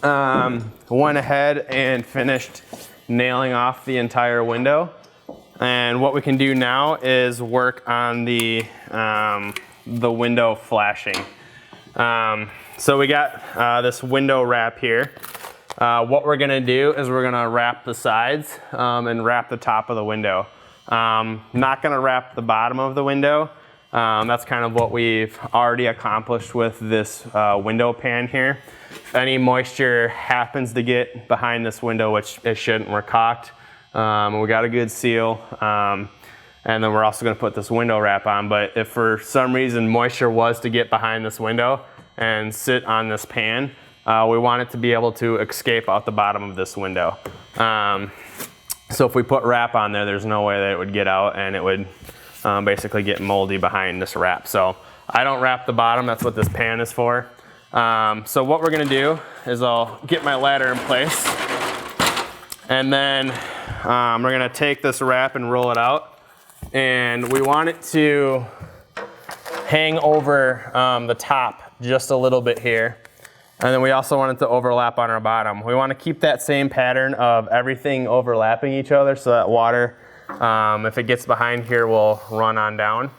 went ahead and finished nailing off the entire window. And what we can do now is work on the window flashing. So we got this window wrap here. What we're gonna do is we're gonna wrap the sides and wrap the top of the window. Not gonna wrap the bottom of the window. That's kind of what we've already accomplished with this window pan here. If any moisture happens to get behind this window, which it shouldn't, we're caulked. We got a good seal. And then we're also gonna put this window wrap on. But if for some reason moisture was to get behind this window and sit on this pan, we want it to be able to escape out the bottom of this window. So if we put wrap on there, there's no way that it would get out, and it would basically get moldy behind this wrap. So I don't wrap the bottom, that's what this pan is for. So what we're gonna do is I'll get my ladder in place, and then we're gonna take this wrap and roll it out. And we want it to hang over the top just a little bit here. And then we also want it to overlap on our bottom. We want to keep that same pattern of everything overlapping each other so that water, if it gets behind here, will run on down.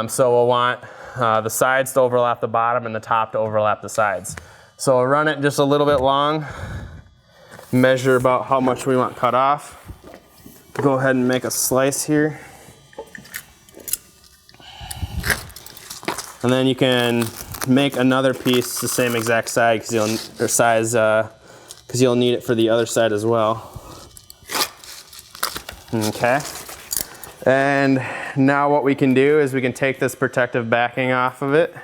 So we'll want the sides to overlap the bottom and the top to overlap the sides. So we'll run it just a little bit long, measure about how much we want cut off. Go ahead and make a slice here. And then you can make another piece the same exact size because you'll need it for the other side as well. Okay. And now what we can do is we can take this protective backing off of it.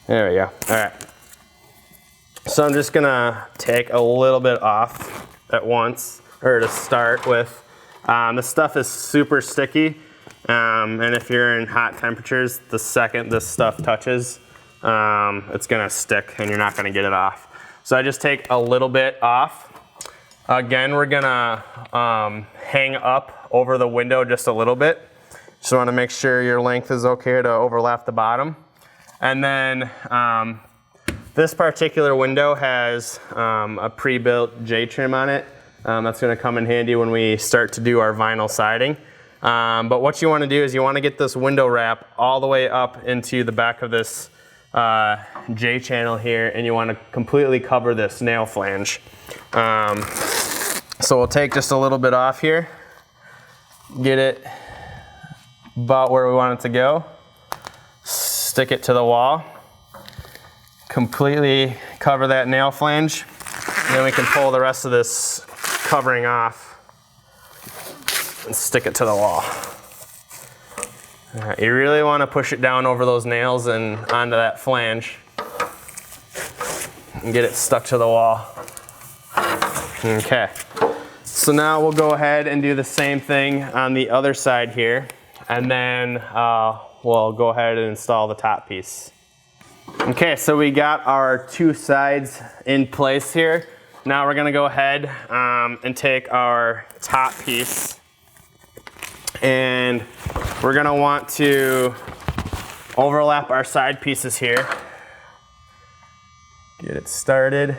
There we go. All right. So I'm just gonna take a little bit off at once, or to start with. This stuff is super sticky. And if you're in hot temperatures, the second this stuff touches, it's gonna stick and you're not gonna get it off. So I just take a little bit off. Again, we're gonna hang up over the window just a little bit. Just wanna make sure your length is okay to overlap the bottom. And then this particular window has a pre-built J-trim on it. That's gonna come in handy when we start to do our vinyl siding. But what you want to do is you want to get this window wrap all the way up into the back of this J channel here, and you want to completely cover this nail flange. So we'll take just a little bit off here, get it about where we want it to go, stick it to the wall, completely cover that nail flange, and then we can pull the rest of this covering off and stick it to the wall. All right, you really want to push it down over those nails and onto that flange and get it stuck to the wall. Okay, so now we'll go ahead and do the same thing on the other side here, and then we'll go ahead and install the top piece. Okay, so we got our two sides in place here. Now we're gonna go ahead and take our top piece, and we're gonna want to overlap our side pieces here. Get it started.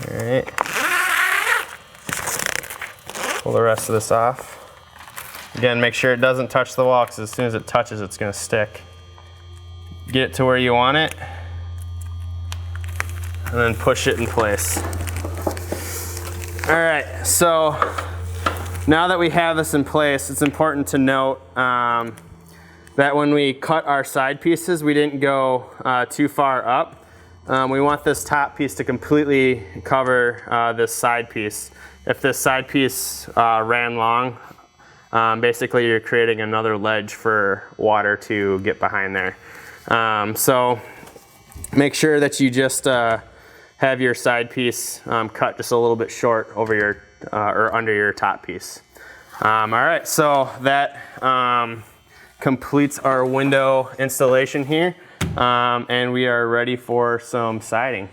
All right. Pull the rest of this off. Again, make sure it doesn't touch the wall, because as soon as it touches, it's gonna stick. Get it to where you want it, and then push it in place. All right, so now that we have this in place, it's important to note that when we cut our side pieces, we didn't go too far up. We want this top piece to completely cover this side piece. If this side piece ran long, basically you're creating another ledge for water to get behind there. So make sure that you just have your side piece cut just a little bit short over your or under your top piece. All right, so that completes our window installation here, and we are ready for some siding.